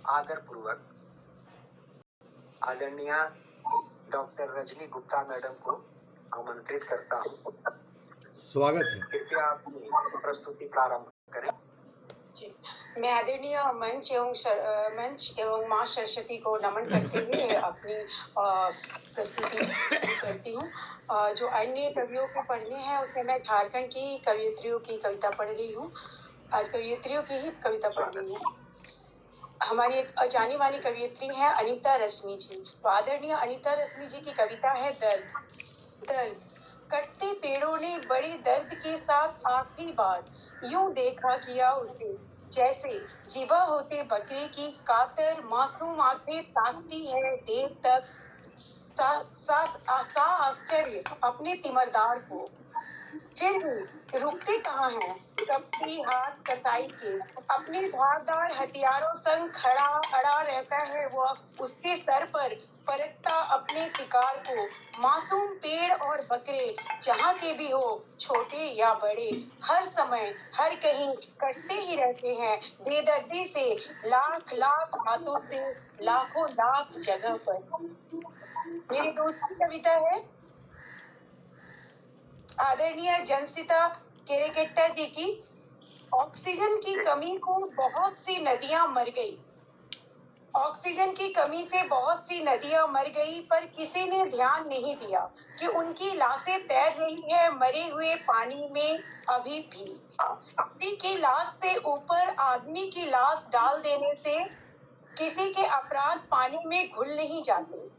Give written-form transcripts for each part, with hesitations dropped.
आदर पूर्वक आदरणीय डॉक्टर रजनी गुप्ता मैडम को आमंत्रित करता हूँ। स्वागत है। कृपया अपनी प्रस्तुति प्रारंभ करें। जी, मैं आदरणीय मंच एवं माँ सरस्वती को नमन करते हुए अपनी प्रस्तुति करती हूँ। जो अन्य कवियों के पढ़ने हैं उसमें मैं झारखंड की कवियत्रियों की कविता पढ़ रही हूँ। आज कवियत्रियों की ही कविता पढ़ रही हूँ। हमारी एक जानी मानी कवियत्री है अनीता रश्मि जी। तो आदरणीय अनीता रश्मि जी की कविता है दर्द। दर्द कटते पेड़ों ने बड़े दर्द के साथ आखिरी बार यूं देखा किया उसे, जैसे जिबा होते बकरे की कातर मासूम आंखें ताकती है देर तक सा आश्चर्य अपने तिमरदार को। फिर भी रुकते कहाँ हैं कपटी हाथ कसाई के, अपने धारदार हथियारों संग खड़ा अड़ा रहता है वह उसके सर पर परखता अपने शिकार को। मासूम पेड़ और बकरे जहाँ के भी हो, छोटे या बड़े, हर समय हर कहीं कटते ही रहते हैं बेदर्दी से, लाख लाख हाथों से, लाखों लाख जगह पर। मेरी दूसरी कविता है आदरणीय जनसिता केरेकेट्टा जी की। ऑक्सीजन की कमी को बहुत सी नदियां मर गई। ऑक्सीजन की कमी से बहुत सी नदियां मर गई, पर किसी ने ध्यान नहीं दिया कि उनकी लाशें तैर रही है मरे हुए पानी में अभी भी। किसी की लाश से ऊपर आदमी की लाश डाल देने से किसी के अपराध पानी में घुल नहीं जाते।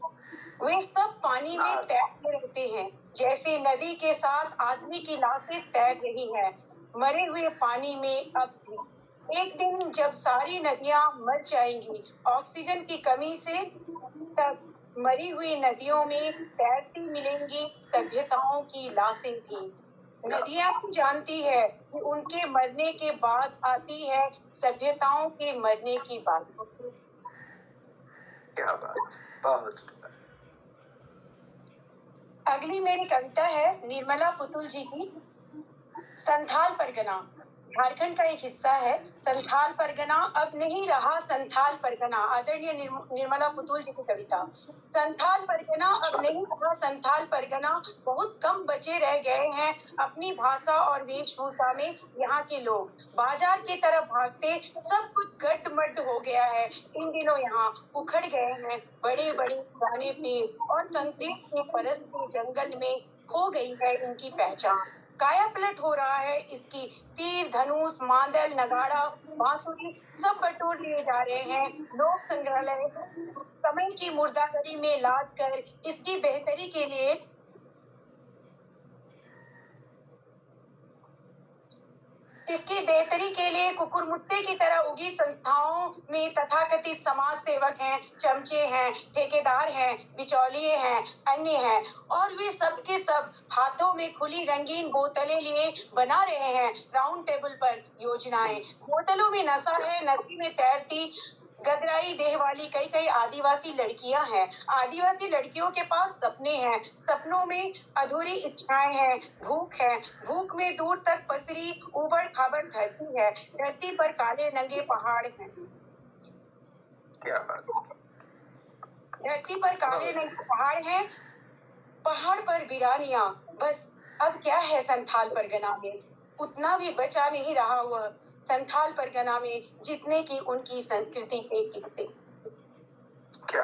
वे सब पानी में तैरते रहते हैं, जैसे नदी के साथ आदमी की लाशें तैर रही है मरे हुए पानी में अब भी। एक दिन जब सारी नदियां मर जाएंगी ऑक्सीजन की कमी से, तब मरी हुई नदियों में तैरती मिलेंगी सभ्यताओं की लाशें भी। नदियां जानती है कि उनके मरने के बाद आती है सभ्यताओं के मरने की बात। क्या बात, बहुत अगली मेरी कविता है निर्मला पुतुल जी की संथाल परगना। झारखंड का एक हिस्सा है संथाल परगना, अब नहीं रहा संथाल परगना। आदरणीय निर्मला पुतुल जी की कविता। संथाल परगना अब नहीं रहा संथाल परगना, बहुत कम बचे रह गए हैं अपनी भाषा और वेशभूषा में यहाँ के लोग। बाजार की तरफ भागते सब कुछ गड्ढ-मड्ढ हो गया है इन दिनों यहाँ। उखड़ गए हैं बड़े बड़े पुराने पेड़ और कंक्रीट के परस्ते जंगल में खो गई है इनकी पहचान। काया पलट हो रहा है इसकी, तीर धनुष मांदल नगाड़ा बांसुरी सब बटोर लिए जा रहे हैं लोक संग्रहालय समय की मुर्दागरी में लाद कर। इसकी बेहतरी के लिए कुकुरमुत्ते की तरह उगी संस्थाओं में तथाकथित समाज सेवक हैं, चमचे हैं, ठेकेदार हैं, बिचौलिए हैं, अन्य हैं, और वे सब के सब हाथों में खुली रंगीन बोतलें लिए बना रहे हैं राउंड टेबल पर योजनाएं। बोतलों में नशा है, नदी में तैरती गदराई देह वाली कई कई आदिवासी लड़कियां हैं। आदिवासी लड़कियों के पास सपने हैं, सपनों में अधूरी इच्छाएं हैं, भूख है, भूख में दूर तक पसरी उबड़ खाबड़ धरती है, धरती पर काले नंगे पहाड़ हैं। क्या बात, धरती पर काले नंगे पहाड़ हैं, पहाड़ पर वीरानियां। बस अब क्या है संथाल परगना में, उतना भी बचा नहीं रहा वह संथाल परगना में जितने की उनकी संस्कृति के किस्से। क्या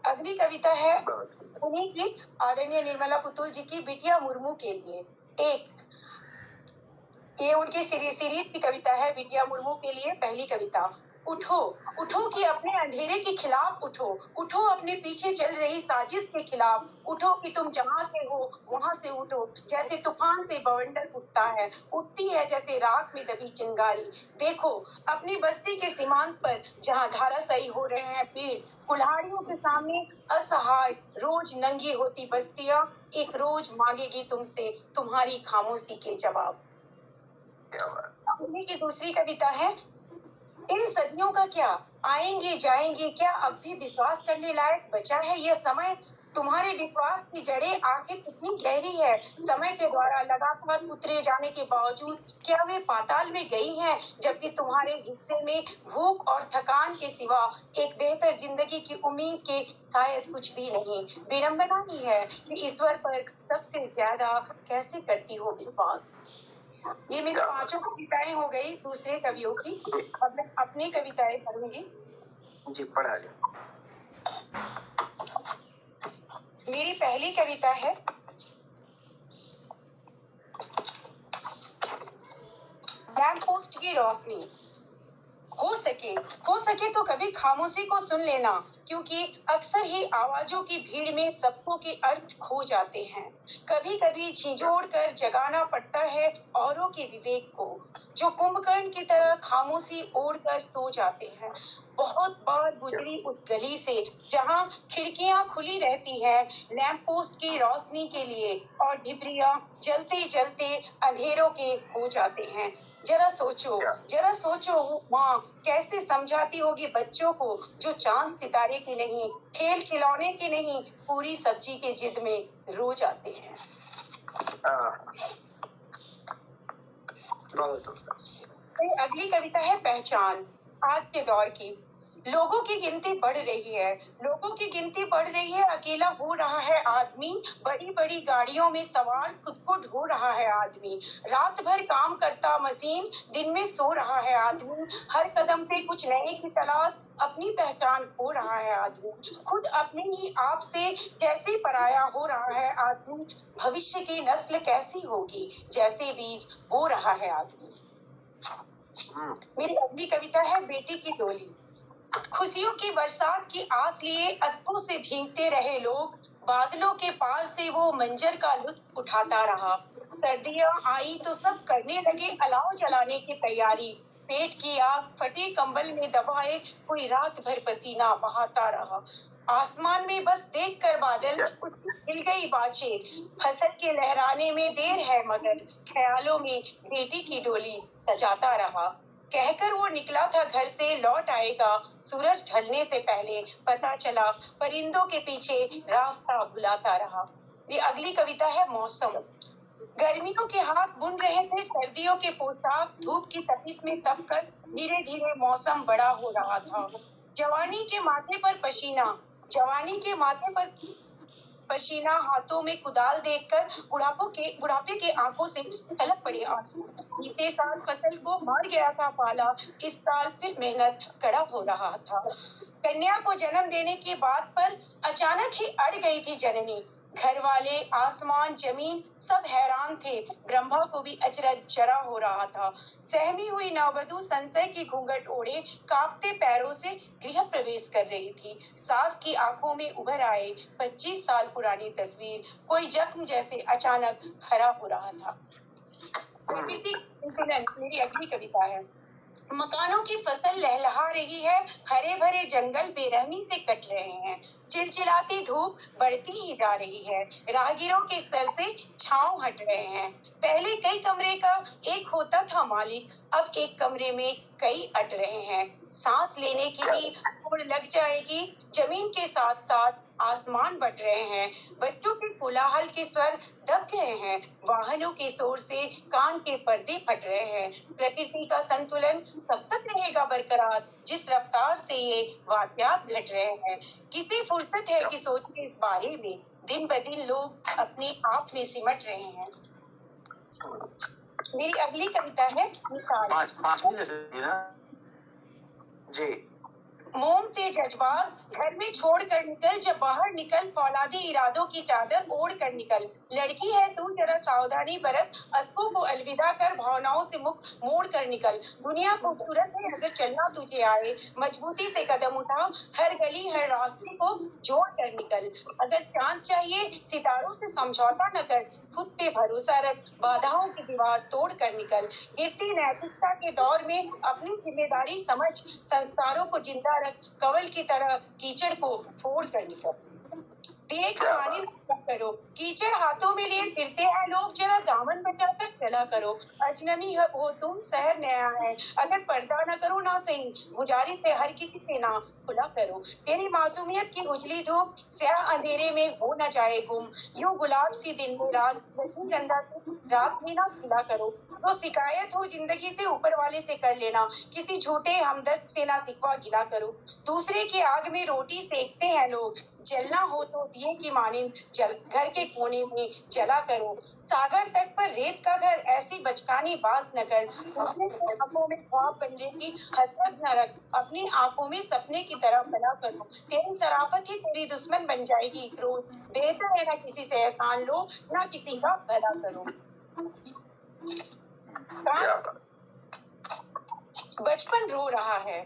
अगली कविता है उन्हीं की आदरणीय निर्मला पुतुल जी की बिटिया मुर्मू के लिए। ये उनकी सीरीज की कविता है बिटिया मुर्मू के लिए। पहली कविता। उठो उठो कि अपने अंधेरे के खिलाफ उठो, उठो अपने पीछे चल रही साजिश के खिलाफ, उठो कि तुम जहां से हो वहां से उठो, जैसे तूफान से बवंडर उठता है, उठती है जैसे राख में दबी चिंगारी। देखो अपनी बस्ती के सीमांत पर जहां धाराशायी हो रहे हैं पेड़, कुल्हाड़ियों के सामने असहाय रोज नंगी होती बस्तियां, एक रोज मांगेगी तुमसे तुम्हारी खामोशी के जवाब। उन्हीं की दूसरी कविता है इन सदियों का क्या, आएंगे जाएंगे क्या, अब भी विश्वास करने लायक बचा है यह समय। तुम्हारे विश्वास की जड़ें आखिर कितनी गहरी है? समय के द्वारा लगातार उतरे जाने के बावजूद क्या वे पाताल में गई हैं, जबकि तुम्हारे हिस्से में भूख और थकान के सिवा एक बेहतर जिंदगी की उम्मीद के शायद कुछ भी नहीं। विडंबना ही है कि ईश्वर पर सबसे ज्यादा कैसे करती हो विश्वास। ये मेरी 5 कविताएं हो गई दूसरे कवियों की। अब मैं अपनी कविताएं पढ़ूंगी। जी पढ़ा जाए। मेरी पहली कविता है लैंप पोस्ट की रोशनी। हो सके तो कभी खामोशी को सुन लेना, क्योंकि अक्सर ही आवाजों की भीड़ में सबकों के अर्थ खो जाते हैं। कभी कभी झिझोड़ कर जगाना पड़ता है औरों के विवेक को, जो कुंभकर्ण की तरह खामोशी ओढ़ कर सो जाते हैं। बहुत बार गुजरी उस गली से जहां खिड़कियां खुली रहती हैं लैंप पोस्ट की रोशनी के लिए, और ढिबरियां जलते जलते अंधेरों के हो जाते हैं। जरा सोचो माँ कैसे समझाती होगी बच्चों को जो चांद सितारे के नहीं, खेल खिलौने के नहीं, पूरी सब्जी के जिद में रो जाते हैं। फिर अगली कविता है पहचान। आज के दौर की लोगों की गिनती बढ़ रही है, अकेला हो रहा है आदमी, बड़ी बड़ी गाड़ियों में सवार खुद को ढो रहा है आदमी, रात भर काम करता मशीन, दिन में सो रहा है आदमी, हर कदम पे कुछ नए की तलाश, अपनी पहचान खो रहा है आदमी, खुद अपने ही आप से कैसे पराया हो रहा है आदमी, भविष्य की नस्ल कैसी होगी जैसे बीज बो रहा है आदमी। मेरी अगली कविता है बेटी की डोली। खुशियों की बरसात की आस लिए अश्कों से भीगते रहे लोग, बादलों के पार से वो मंजर का लुत्फ उठाता रहा। सर्दियां आई तो सब करने लगे अलाव जलाने की तैयारी, पेट की आग फटे कंबल में दबाए कोई रात भर पसीना बहाता रहा। आसमान में बस देखकर बादल हिल गई बाछे, फसल के लहराने में देर है मगर ख्यालों में बेटी की डोली सजाता रहा। कहकर वो निकला था घर से लौट आएगा सूरज ढलने से पहले, पता चला परिंदों के पीछे रास्ता भुलाता रहा। ये अगली कविता है मौसम। गर्मियों के हाथ बुन रहे थे सर्दियों के पोशाक, धूप की तपिश में तपकर धीरे धीरे मौसम बड़ा हो रहा था। जवानी के माथे पर पसीना, हाथों में कुदाल देखकर बुढ़ापे के आंखों से छलक पड़े आंसू। बीते साल फसल को मार गया था पाला, इस साल फिर मेहनत कड़ा हो रहा था। कन्या को जन्म देने की बात पर अचानक ही अड़ गई थी जननी। घर वाले, आसमान, जमीन सब हैरान थे, ब्रह्मा को भी अचरज जरा हो रहा था। सहमी हुई नववधु संशय की घूंघट ओढ़े कांपते पैरों से गृह प्रवेश कर रही थी। सास की आंखों में उभर आए 25 साल पुरानी तस्वीर, कोई जख्म जैसे अचानक हरा हो रहा था। मेरी अगली कविता है। मकानों की फसल लहलहा रही है, हरे भरे जंगल बेरहमी से कट रहे हैं, चिलचिलाती धूप बढ़ती ही जा रही है, राहगीरों के सर से छांव हट रहे हैं। पहले कई कमरे का एक होता था मालिक, अब एक कमरे में कई अट रहे हैं। सांस लेने की भी होड़ लग जाएगी, जमीन के साथ साथ आसमान बट रहे हैं। बच्चों के कोलाहल के स्वर दब गए हैं, वाहनों के शोर से कान के पर्दे फट रहे हैं। प्रकृति का संतुलन तब तक रहेगा बरकरार जिस रफ्तार से ये वाकयात घट रहे हैं। कितनी फुर्सत है कि सोचे इस बारे में, दिन ब दिन लोग अपने आप में सिमट रहे हैं। मेरी अगली कविता है मिसाल। जी। मोम से जज्बात घर में छोड़कर निकल, जब बाहर निकल फौलादी इरादों की चादर ओढ़ कर निकल। लड़की है तू जरा सावधानी बरत, अश्कों को अलविदा कर भावनाओं से मुख मोड़ कर निकल। दुनिया खूबसूरत है अगर चलना तुझे आए, मजबूती से कदम उठा, हर गली हर रास्ते को जोड़ कर निकल। अगर चांद चाहिए सितारों से समझौता न कर, खुद पे भरोसा रख, बाधाओं की दीवार तोड़ कर निकल। गिरती नैतिकता के दौर में अपनी जिम्मेदारी समझ, संस्कारों को जिंदा रख, कवल की तरह कीचड़ को फोड़ कर निकल। दिए की मानी रक्षा करो। कीचड़ हाथों में लिए फिरते हैं लोग, जरा दामन बचाकर चला करो। अजनबी हो तुम, शहर नया है, अगर पर्दा न करो ना सही, गुजारिश है हर किसी से ना खुला करो। तेरी मासूमियत की उजली धूप स्याह अंधेरे में हो न जाए गुम, यूं गुलाब सी दिन में रात, रजनीगंधा से रात में ना खिला करो। तो शिकायत हो जिंदगी से ऊपर वाले से कर लेना, किसी झूठे हमदर्द से ना सिकवा गिला करो। दूसरे की आग में रोटी सेकते हैं लोग, जलना हो तो दिए की मानिंद घर के कोने में जला करो। सागर तट पर रेत का घर, ऐसी बचकानी बात न कर। दूसरे की आंखों में ख्वाब बनने की हसरत न रख, अपनी आंखों में सपने की तरह भला करो। तेरी शराफत ही तेरी दुश्मन बन जाएगी एक रोज, बेहतर है ना किसी से एहसान लो, ना किसी का भला करो। बचपन रो रहा है।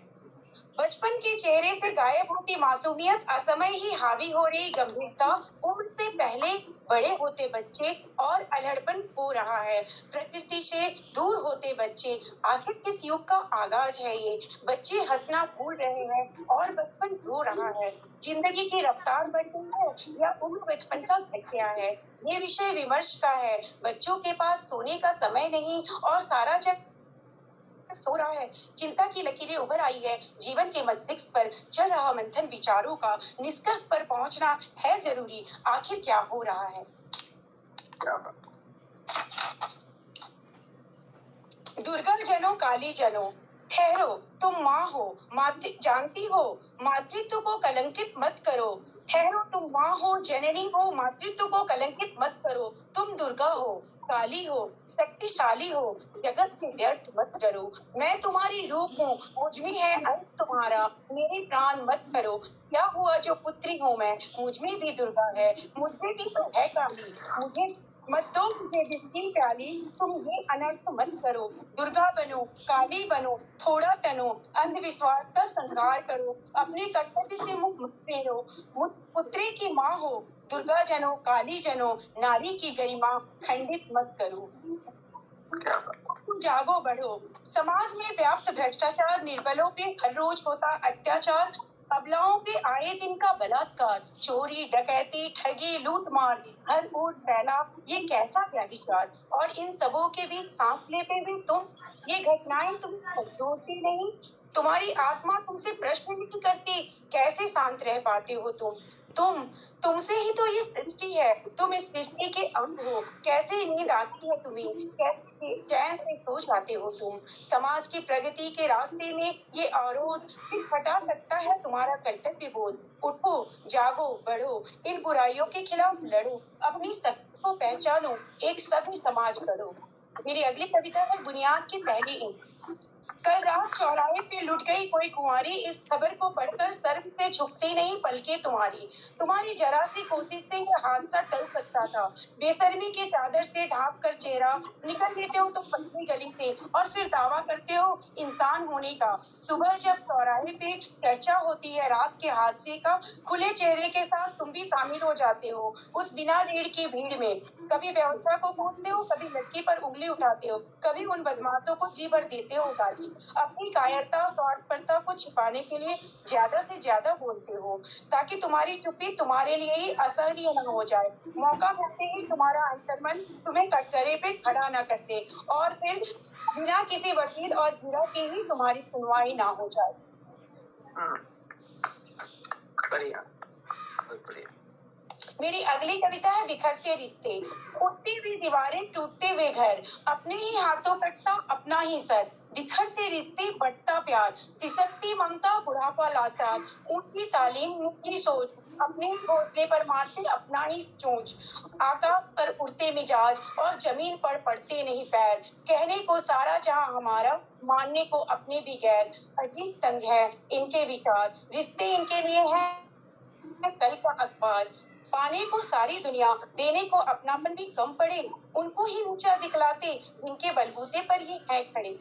बचपन के चेहरे से गायब होती मासूमियत, असमय ही हावी हो रही गंभीरता, उम्र से पहले बड़े होते बच्चे और अल्हड़पन हो रहा है। प्रकृति से दूर होते बच्चे, आखिर किस युग का आगाज है ये। बच्चे हंसना भूल रहे हैं और बचपन रो रहा है। जिंदगी की रफ्तार बढ़ गई है या उम्र बचपन का घट गया है, ये विषय विमर्श का है। बच्चों के पास सोने का समय नहीं और सारा जग सो रहा है। चिंता की लकीरें उभर आई है जीवन के मस्तिष्क पर, चल रहा मंथन विचारों का, निष्कर्ष पर पहुंचना है जरूरी, आखिर क्या हो रहा है। दुर्गा जनो काली जनो, ठहरो, तुम माँ हो, जानती हो, मातृत्व को कलंकित मत करो। ठहरो, तुम माँ हो, जननी हो, मातृत्व को कलंकित मत करो। तुम दुर्गा हो, काली हो, शक्तिशाली हो, जगत से व्यर्थ मत डरो। मैं तुम्हारी रूप हूँ, मुझ में है अंत तुम्हारा, मेरे प्राण मत करो। क्या हुआ जो पुत्री हूँ मैं, मुझ में भी दुर्गा है, मुझ में भी तो है काली। मुझे मत दो मुझे जिसकी प्याली, तुम ये अनर्थ मत करो। दुर्गा बनो, काली बनो, थोड़ा तनो, अंधविश्वास का संहार करो, अपने कर्तव्य से मुख मत फेरो। पुत्री की माँ हो, दुर्गा जनो, काली जनो, नारी की गरिमा खंडित मत करो। जागो बढ़ो, समाज में व्याप्त भ्रष्टाचार, निर्बलों पे हर रोज होता अत्याचार, अबलाओं पे आए दिन का बलात्कार, चोरी डकैती ठगी लूटमार, हर ओर फैला ये कैसा व्यभिचार। और इन सबों के बीच सांस लेते हुए तुम, ये घटनाएं तुम्हें जोड़ती नहीं, तुम्हारी आत्मा तुमसे प्रश्न नहीं करती, कैसे शांत रह पाते हो तुमसे ही तो ये सृष्टि है, तुम इस सृष्टि के अंग हो, कैसे नींद आती है तुम्हें, कैसे चैन से सो जाते हो तुम। समाज की प्रगति के रास्ते में ये अवरोध सिर्फ हटा सकता है तुम्हारा कर्तव्य बोध। उठो, जागो, बढ़ो, इन बुराइयों के खिलाफ लड़ो, अपनी शक्ति को पहचानो, एक सभ्य समाज करो। मेरी अगली कविता है बुनियाद की पहली ईंट। कल रात चौराहे पे लुट गई कोई कुंवारी, इस खबर को पढ़कर सर से झुकती नहीं पलकें तुम्हारी जरा सी कोशिश से ये हादसा टल सकता था। बेशर्मी के चादर से ढांप कर चेहरा निकल लेते हो तुम पतली गली से, और फिर दावा करते हो इंसान होने का। सुबह जब चौराहे पे चर्चा होती है रात के हादसे का, खुले चेहरे के साथ तुम भी शामिल हो जाते हो उस बिना रीढ़ की भीड़ में। कभी व्यवस्था को कोसते हो, कभी लड़की पर उंगली उठाते हो, कभी उन बदमाशों को जी भर देते हो गाली। अपनी कायरता स्वार्थपरता को छिपाने के लिए ज्यादा से ज्यादा बोलते हो, ताकि तुम्हारी चुप्पी तुम्हारे लिए ही असहनीय न हो जाए। मौका मिलते ही तुम्हारा अंतर्मन तुम्हें कटघरे पे खड़ा न कर दे, और फिर बिना किसी वकील और गिरा के ही तुम्हारी सुनवाई ना हो जाए। बढ़िया, बहुत बढ़िया। मेरी अगली कविता है बिखरते रिश्ते। उठती हुई दीवारें, टूटते हुए घर, अपने ही हाथों कटता अपना ही सर। बिखरते रिश्ते, बढ़ता प्यार, सिसकती ममता, बुढ़ापा लाचार। ऊंची तालीम, नीची सोच, अपने ही घोंसले पर मारते अपना ही चोंच। आकाश पर उड़ते मिजाज और जमीन पर पड़ते नहीं पैर। कहने को सारा जहां हमारा, मानने को अपने भी गैर। अजीब तंग है इनके विचार, रिश्ते इनके लिए है कल का अखबार। पाने को सारी दुनिया, देने को अपनापन भी कम पड़े, उनको ही ऊंचा दिखलाते इनके बलबूते पर ही है खड़े।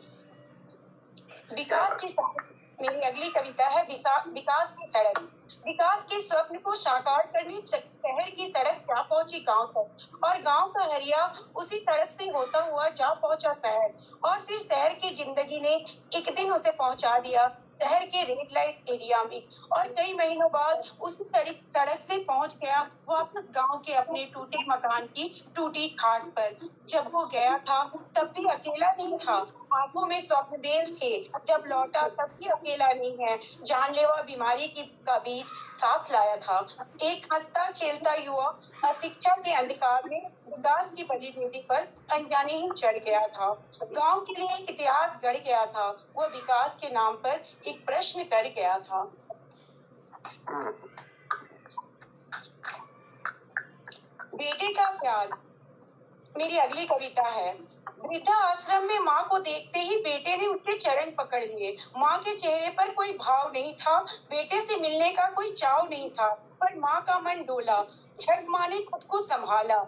विकास की सड़क। मेरी अगली कविता है विकास की सड़क। विकास के स्वप्न को साकार करने शहर की सड़क जा पहुंची गांव तक, और गांव का हरिया उसी सड़क से होता हुआ जा पहुंचा शहर, और फिर शहर की जिंदगी ने एक दिन उसे पहुंचा दिया शहर के रेड लाइट एरिया में, और कई महीनों बाद उसी सड़क से पहुंच गया वापस गांव के अपने टूटे मकान की टूटी खाट पर। जब वो गया था तब भी अकेला नहीं था, आंखों में स्वप्नबेल थे। जब लौटा तब भी अकेला नहीं है, जानलेवा बीमारी का बीज साथ लाया था। एक हंसता खेलता युवा अशिक्षा के अंधकार में विकास की बड़ी बेटी पर अनजाने ही चढ़ गया था। गांव के लिए एक इतिहास गढ़ गया था, वो विकास के नाम पर एक प्रश्न कर गया था। बेटे का प्यार। मेरी अगली कविता है। वृद्धा आश्रम में माँ को देखते ही बेटे ने उसके चरण पकड़ लिए। माँ के चेहरे पर कोई भाव नहीं था, बेटे से मिलने का कोई चाव नहीं था, पर माँ का मन डोला। झट माँ ने खुद को संभाला।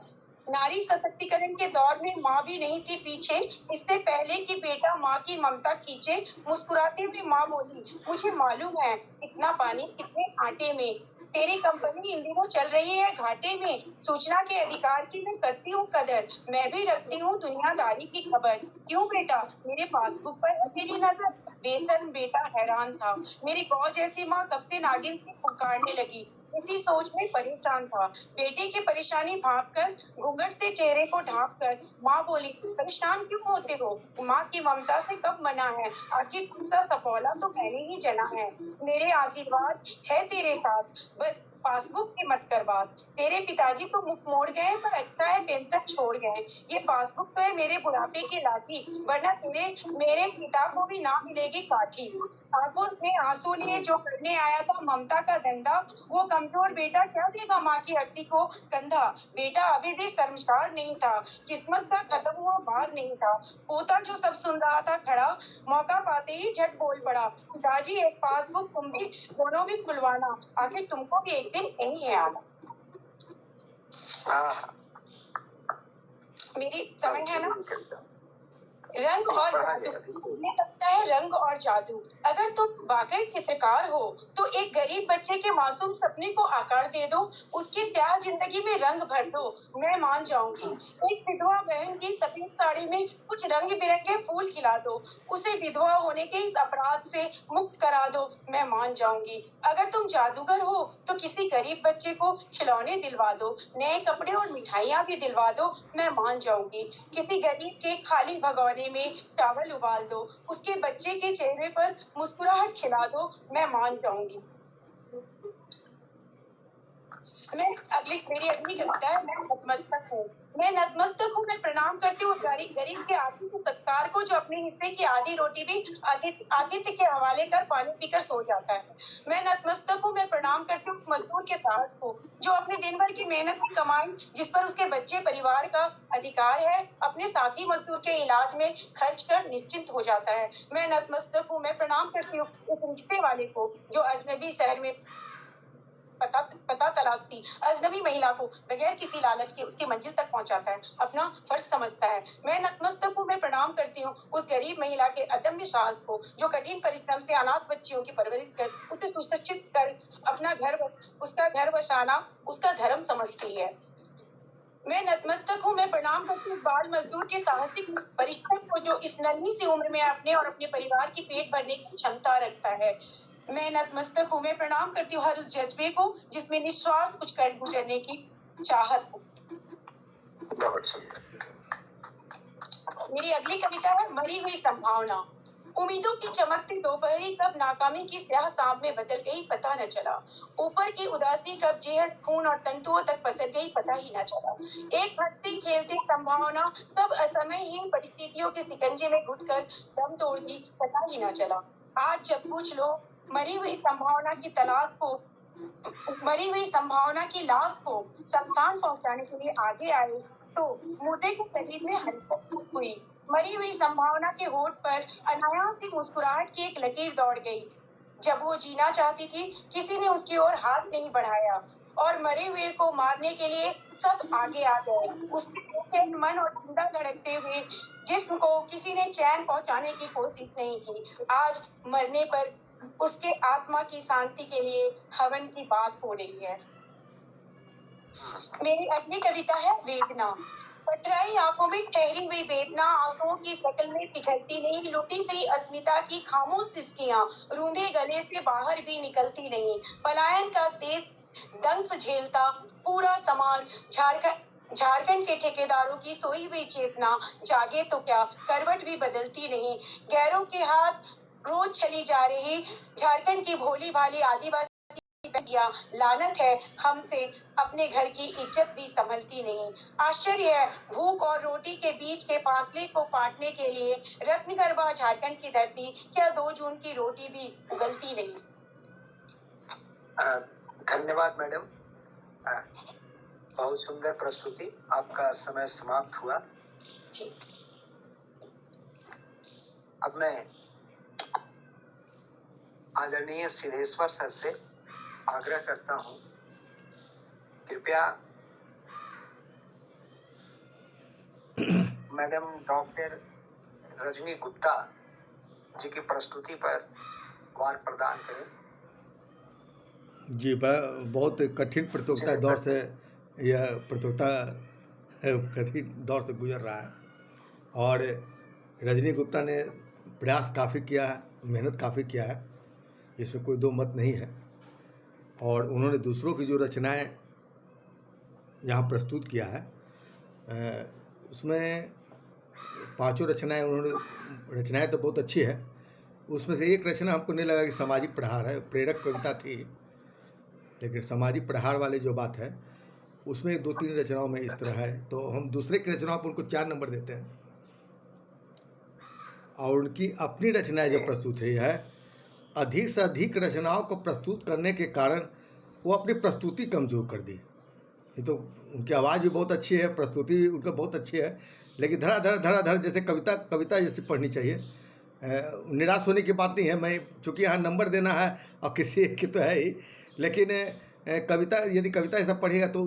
नारी सशक्तिकरण के दौर में माँ भी नहीं थी पीछे, इससे पहले कि बेटा माँ की ममता खींचे। मुस्कुराते हुए माँ बोली, मुझे मालूम है इतना पानी कितने आटे में। तेरी कंपनी इन दिनों चल रही है घाटे में। सूचना के अधिकार की मैं करती हूँ कदर, मैं भी रखती हूँ दुनियादारी की खबर। क्यों बेटा मेरे पासबुक पर है तेरी नजर? बेशर्म बेटा हैरान था। मेरी गौ जैसी माँ कब से नागिन से पुकारने लगी। इसी सोच में परेशान था। बेटे की परेशानी भाप कर, घूंघट से चेहरे को ढांप कर माँ बोली, परेशान क्यों होते हो? माँ की ममता से कब मना है? आखिर कौन सा सफौला तो मैंने ही जना है। मेरे आशीर्वाद है तेरे साथ, बस पासबुक की मत कर बात। तेरे पिताजी तो मुख मोड़ गए, पर अच्छा है पेंशन छोड़ गए। ये पासबुक तो है मेरे बुढ़ापे की लाठी, वरना मेरे पिता को भी ना मिलेगी काठी। आंखों में आंसू लिए जो करने आया था ममता का धंधा, वो कमजोर बेटा क्या देगा माँ की हड्डी को कंधा। बेटा अभी भी शर्मसार नहीं था, किस्मत का खत्म हुआ बार नहीं था। पोता जो सब सुन रहा था खड़ा, मौका पाते ही झट बोल पड़ा, पिताजी एक पासबुक तुम भी दोनों भी खुलवाना, आखिर तुमको भी एक दिन यही है आना। मेरी समय है ना? रंग और जादू। मुझे लगता है रंग और जादू। अगर तुम वाकई चित्रकार हो तो एक गरीब बच्चे के मासूम सपने को आकार दे दो, उसकी स्याह जिंदगी में रंग भर दो, मैं मान जाऊंगी। एक विधवा बहन की सफेद साड़ी में कुछ रंग बिरंगे फूल खिला दो, उसे विधवा होने के इस अपराध से मुक्त करा दो, मैं मान जाऊंगी। अगर तुम जादूगर हो तो किसी गरीब बच्चे को खिलौने दिलवा दो, नए कपड़े और मिठाइयाँ भी दिलवा दो, मैं मान जाऊंगी। किसी गरीब के खाली भगोने में चावल उबाल दो, उसके बच्चे के चेहरे पर मुस्कुराहट खिला दो, मैं मान जाऊंगी। मेरी अगली कविता है, मैं नतमस्तक हूँ। मैं नतमस्तक हूँ, मैं प्रणाम करती हूँ गरीब के आतिथ्य सत्कार को, जो अपने हिस्से की आधी रोटी भी आतिथ्य के हवाले कर पानी पीकर सो जाता है। मैं नतमस्तक हूँ, मैं प्रणाम करती हूँ मजदूर के साहस को, जो अपने दिन भर की मेहनत की कमाई, जिस पर उसके बच्चे परिवार का अधिकार है, अपने साथी मजदूर के इलाज में खर्च कर निश्चिंत हो जाता है। मैं नतमस्तक हूँ, मैं प्रणाम करती हूँ उस रिश्ते वाले को, जो अजनबी शहर में पता तलाशती अजनबी महिला को बगैर किसी लालच के उसकी मंजिल तक पहुंचाता है, अपना फर्ज समझता है। मैं नतमस्तक हूँ, मैं प्रणाम करती हूँ उस गरीब महिला के अदम्य साहस को, जो कठिन परिश्रम से अनाथ बच्चियों की परवरिश कर, उसे सुशिक्षित कर अपना उसका घर बसाना उसका धर्म समझती है। मैं नतमस्तक हूँ, मैं प्रणाम करती हूँ बाल मजदूर के साहसिक परिश्रम को, जो इस नन्ही सी उम्र में अपने और अपने परिवार की पेट भरने की क्षमता रखता है। मैं नतमस्तक हूँ, मैं प्रणाम करती हूँ हर उस जज्बे को, जिसमें निस्वार्थ कुछ कर गुजरने की चाहत हो। मेरी अगली कविता है, मरी हुई संभावना। उम्मीदों की चमकती दोपहरी कब नाकामी की स्याह सांप में बदल गई पता न चला। ऊपर की उदासी कब जेहर खून और तंतुओं तक पसर गई पता ही न चला। एक हंसती खेलती संभावना कब असमयहीन परिस्थितियों के शिकंजे में घुटकर दम तोड़ दी पता ही न चला। आज जब कुछ लोग मरी हुई संभावना की लाश को शमशान पहुंचाने के लिए आगे आए, तो मुर्दे के शरीर में हरकत हुई। मरी हुई संभावना के होठ पर अनायास सी मुस्कुराहट की एक लकीर दौड़ गई। जब वो जीना चाहती थी, किसी ने उसकी ओर हाथ नहीं बढ़ाया, और मरे हुए को मारने के लिए सब आगे आ गए। उसके मन और जिंदा धड़कते हुए जिस्म को किसी ने चैन पहुंचाने की कोशिश नहीं की। आज मरने पर उसके आत्मा की शांति के लिए हवन की बात हो रही है। मेरी अगली कविता है, वेदना। कतराई आंखों में ठहरी हुई वेदना आंसुओं की शक्ल में पिघलती नहीं, लुटी गई अस्मिता की खामोश सिसकियां रूंधे गले से बाहर भी निकलती नहीं। पलायन का देश दंश झेलता पूरा समाज, झारखंड के ठेकेदारों की सोई हुई चेतना जागे तो क्या, करवट भी बदलती नहीं। गैरों के हाथ रोज चली जा रही झारखंड की भोली भाली आदिवासी या लानत है हमसे, अपने घर की इज्जत भी संभलती नहीं। आश्चर्य है, भूख और रोटी के बीच के फासले को पाटने के लिए रत्नगर्भा झारखंड की धरती, क्या 2 जून की रोटी भी उगलती नहीं। धन्यवाद मैडम, बहुत सुंदर प्रस्तुति। आपका समय समाप्त हुआ। जी। अब मैं आदरणीय सिद्धेश्वर सर से आग्रह करता हूं, कृपया मैडम डॉक्टर रजनी गुप्ता जी की प्रस्तुति पर वार प्रदान करें। जी, बहुत कठिन प्रतियोगिता दौर से यह प्रतियोगिता कठिन दौर से गुजर रहा है और रजनी गुप्ता ने प्रयास काफ़ी किया है, मेहनत काफ़ी किया है, इसमें कोई दो मत नहीं है। और उन्होंने दूसरों की जो रचनाएं यहाँ प्रस्तुत किया है, उसमें 5 रचनाएं रचनाएं तो बहुत अच्छी है। उसमें से एक रचना हमको नहीं लगा कि सामाजिक प्रहार है, प्रेरक कविता थी, लेकिन सामाजिक प्रहार वाली जो बात है उसमें 2-3 रचनाओं में इस तरह है, तो हम दूसरे की रचनाओं पर उनको 4 नंबर देते हैं। और उनकी अपनी रचनाएं जो प्रस्तुत हुई है, अधिक से अधिक रचनाओं को प्रस्तुत करने के कारण वो अपनी प्रस्तुति कमज़ोर कर दी। ये तो उनकी आवाज़ भी बहुत अच्छी है, प्रस्तुति भी उनका बहुत अच्छी है, लेकिन धड़ाधड़ जैसे कविता जैसी पढ़नी चाहिए। निराश होने की बात नहीं है, मैं चूँकि यहाँ नंबर देना है और किसी एक की तो है ही, लेकिन कविता यदि कविता ऐसा पढ़ेगा तो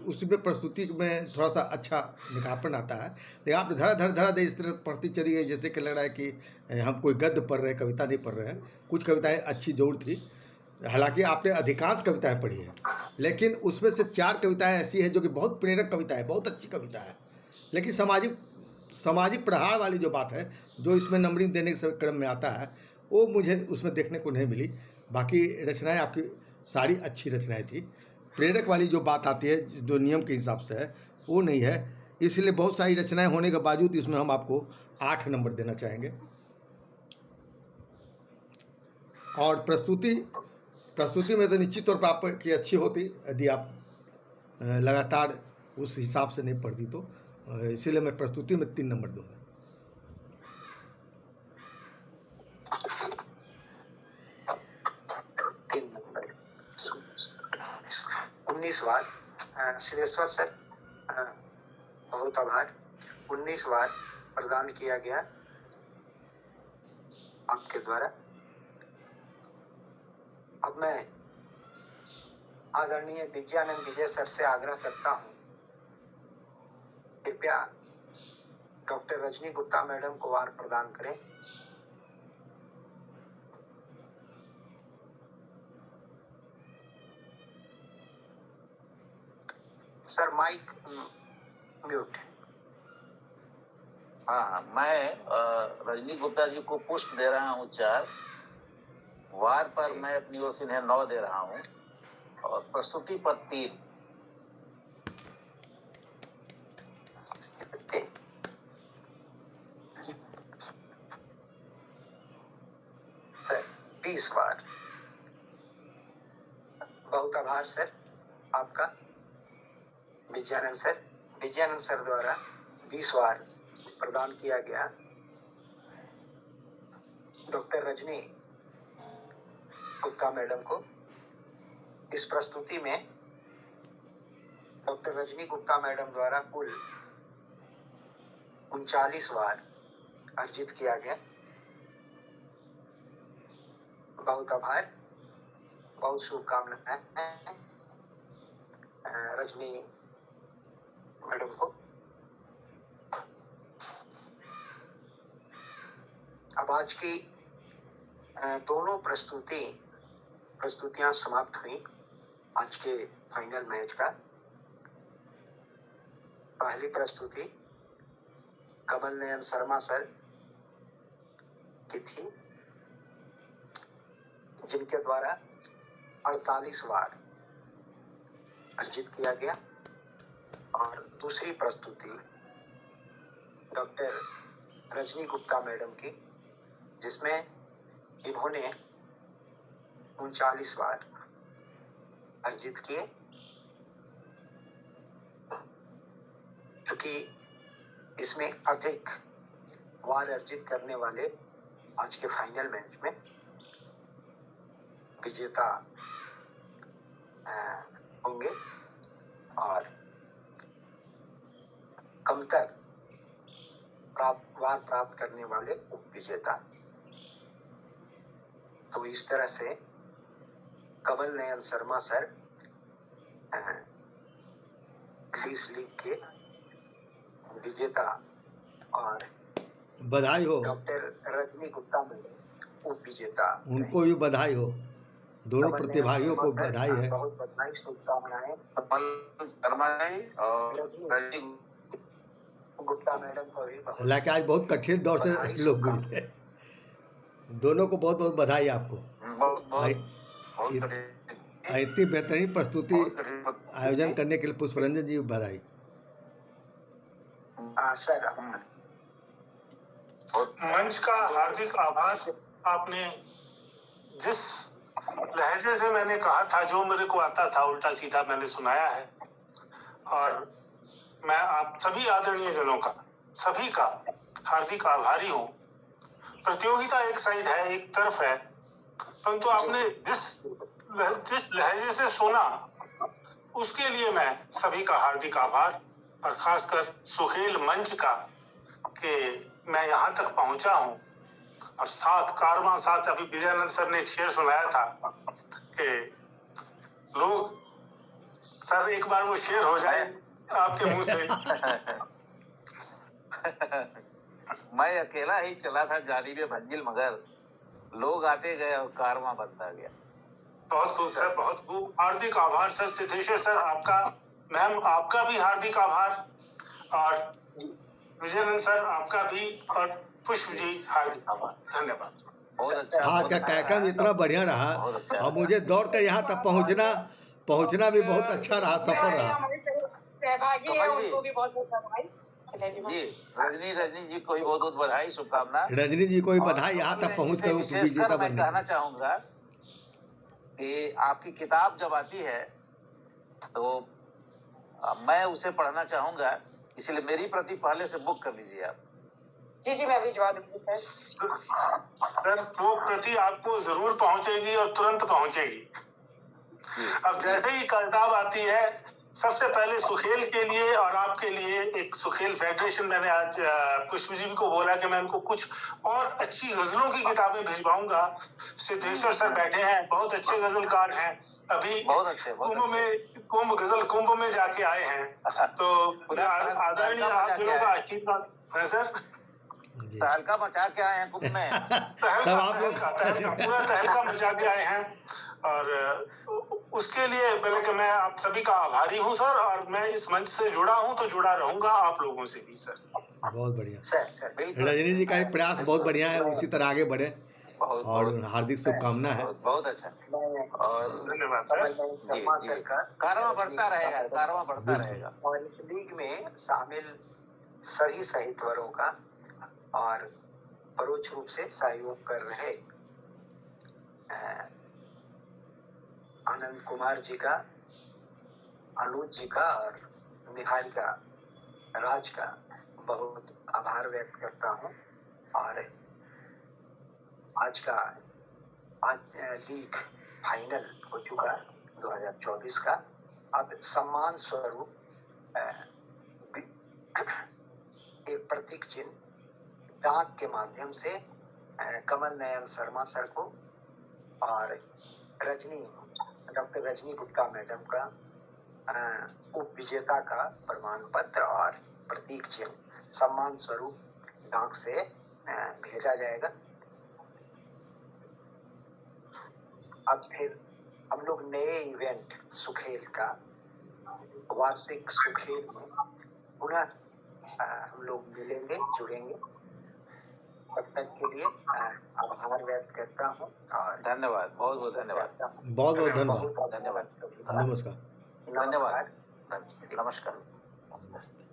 उसमें प्रस्तुति में थोड़ा सा अच्छा निखारपन आता है। लेकिन आप धड़ा इस तरह पढ़ती चली गई जैसे कि लग रहा है कि हम कोई गद्य पढ़ रहे हैं, कविता नहीं पढ़ रहे हैं। कुछ कविताएँ अच्छी जरूर थी, हालांकि आपने अधिकांश कविताएं पढ़ी है, लेकिन उसमें से 4 कविताएं ऐसी हैं जो कि बहुत प्रेरक कविता है, बहुत अच्छी कविता है, लेकिन सामाजिक प्रहार वाली जो बात है, जो इसमें नंबरिंग देने के क्रम में आता है, वो मुझे उसमें देखने को नहीं मिली। बाकी रचनाएं आपकी सारी अच्छी रचनाएं थी। प्रेरक वाली जो बात आती है, जो नियम के हिसाब से है, वो नहीं है। इसलिए बहुत सारी रचनाएं होने के बावजूद इसमें हम आपको 8 नंबर देना चाहेंगे। और प्रस्तुति में तो निश्चित तौर पर आपकी अच्छी होती यदि आप लगातार उस हिसाब से नहीं पढ़ती तो, इसीलिए मैं प्रस्तुति में 3 नंबर दूंगा। बार सिद्धेश्वर सर, बहुत आभार। 19 बार प्रदान किया गया आपके द्वारा। अब मैं आदरणीय विजयानंद विजय सर से आग्रह करता हूं, कृपया डॉक्टर रजनी गुप्ता मैडम को वार प्रदान करें। Sir mike mute. हाँ, मैं रजनी गुप्ता जी को पुष्प दे रहा हूँ 4, वार पर मैं अपनी ओर से 9 दे रहा हूँ और प्रस्तुति पर 3। सर 20 बार। बहुत आभार सर आपका। विजयानंद सर द्वारा 20 बार प्रदान किया गया डॉक्टर रजनी गुप्ता मैडम को। इस प्रस्तुति में डॉक्टर रजनी गुप्ता मैडम द्वारा कुल 39 बार अर्जित किया गया। बहुत आभार, बहुत शुभकामनाएं रजनी मैडम को। अब आज की दोनों प्रस्तुतियां समाप्त हुई आज के फाइनल मैच का। पहली प्रस्तुति कमल नयन शर्मा सर की थी, जिनके द्वारा 48 वार अर्जित किया गया। और दूसरी प्रस्तुति डॉक्टर रजनी गुप्ता मैडम की, जिसमें इन्होंने 39 वार अर्जित किए। क्योंकि इसमें अधिक वार अर्जित करने वाले आज के फाइनल मैच में विजेता होंगे और कमतर वार प्राप्त करने वाले उप विजेता। तो इस तरह से कमल नयन शर्मा सर इस लीग के विजेता और बधाई हो, डॉक्टर रजनी गुप्ता मैडम उप विजेता। उनको भी बधाई हो, दोनों प्रतिभागियों को बधाई है। बहुत बधाई, शुभकामनाएं कमल शर्मा जी और रजनी गुप्ता मैडम को भी बहुत। हालांकि आज बहुत कठिन दौर से लोग गुजरे, दोनों को बहुत बहुत बधाई आपको। इतनी बेहतरीन प्रस्तुति आयोजन करने के लिए पुष्परंजन जी बधाई। सर मंच का हार्दिक आभार। आपने जिस लहजे से मैंने कहा था, जो मेरे को आता था उल्टा सीधा मैंने सुनाया है, और मैं आप सभी आदरणीय जनों का, सभी का हार्दिक आभारी हूँ। प्रतियोगिता एक साइड है, एक तरफ है, परंतु आपने जिस लहजे से सुना उसके लिए मैं सभी का हार्दिक आभार, और खासकर सुहेल मंच का कि मैं यहाँ तक पहुँचा हूँ। और कारवां साथ अभी विजयानंद सर ने एक शेर सुनाया था कि लोग, सर एक बार वो शेर हो जाए आपके मुंह से। मैं अकेला ही चला था जानिबे मंजिल, मगर लोग आते गए और कारवां बनता गया। बहुत खूब सर, बहुत खूब। हार्दिक आभार सर। सिद्धेश्वर सर आपका, मैम आपका भी हार्दिक आभार, और विजयानंद सर आपका भी, और पुष्प जी हार्दिक आभार। धन्यवाद। बहुत अच्छा। आज का कार्यक्रम इतना बढ़िया रहा, और मुझे दौड़ कर यहाँ तक पहुँचना भी बहुत अच्छा रहा, सफल रहा। सहभागी है, उनको भी बहुत बहुत बधाई जी। रजनी जी को भी बहुत बहुत बधाई, शुभकामना। रजनी जी को भी बधाई, यहाँ तक पहुँच कर विजेता बनने। मैं कहना चाहूंगा कि आपकी किताब जब आती है तो मैं उसे पढ़ना चाहूंगा, इसलिए मेरी प्रति पहले से बुक कर लीजिए आप। जी मैं भिजवा दूंगी सर। सर वो प्रति आपको जरूर पहुंचेगी और तुरंत पहुंचेगी। अब जैसे ही किताब आती है, सबसे पहले सुखेल के लिए और आपके लिए एक सुखेल फेडरेशन, मैंने आज पुष्प जी को बोला कि मैं उनको कुछ और अच्छी गजलों की किताबें भिजवाऊंगा। सिद्धेश्वर सर बैठे हैं, बहुत अच्छे गजलकार हैं, अभी कुंभ में जाके आए हैं। तो आदरणीय आप दोनों का आशीर्वाद है सर। तहलका मचा के आए हैं कुंभ में। पूरा तहलका मचा के आए हैं, और उसके लिए पहले कि मैं आप सभी का आभारी हूं सर, और मैं इस मंच से जुड़ा हूं तो जुड़ा रहूंगा आप लोगों से भी सर। बहुत बढ़िया। रजनी जी का भी प्रयास बहुत बढ़िया है, उसी तरह आगे बढ़े, और हार्दिक शुभकामना है। बहुत अच्छा, और धन्यवाद सर। कारवां बढ़ता रहेगा। और इस लीग में शामिल सभी साहित्यकारों का और परोक्ष रूप से सहयोग कर रहे आनंद कुमार जी का, अनुज जी का और निहारिका राज का बहुत आभार व्यक्त करता हूँ। और आज लीग फाइनल हो चुका 2024 का। अब सम्मान स्वरूप एक प्रतीक चिन्ह डाक के माध्यम से कमल नयन शर्मा सर को और डॉक्टर रजनी गुप्ता मैडम का उप विजेता का प्रमाण पत्र और प्रतीक चिन्ह सम्मान स्वरूप डाक से भेजा जाएगा। अब फिर हम लोग नए इवेंट सुखेल का, वार्षिक सुखेल में पुनः हम लोग मिलेंगे, जुड़ेंगे। तब तक के लिए आभार व्यक्त करता हूँ और धन्यवाद, बहुत बहुत धन्यवाद, बहुत बहुत धन्यवाद। धन्यवाद, नमस्कार। धन्यवाद, नमस्कार। नमस्ते।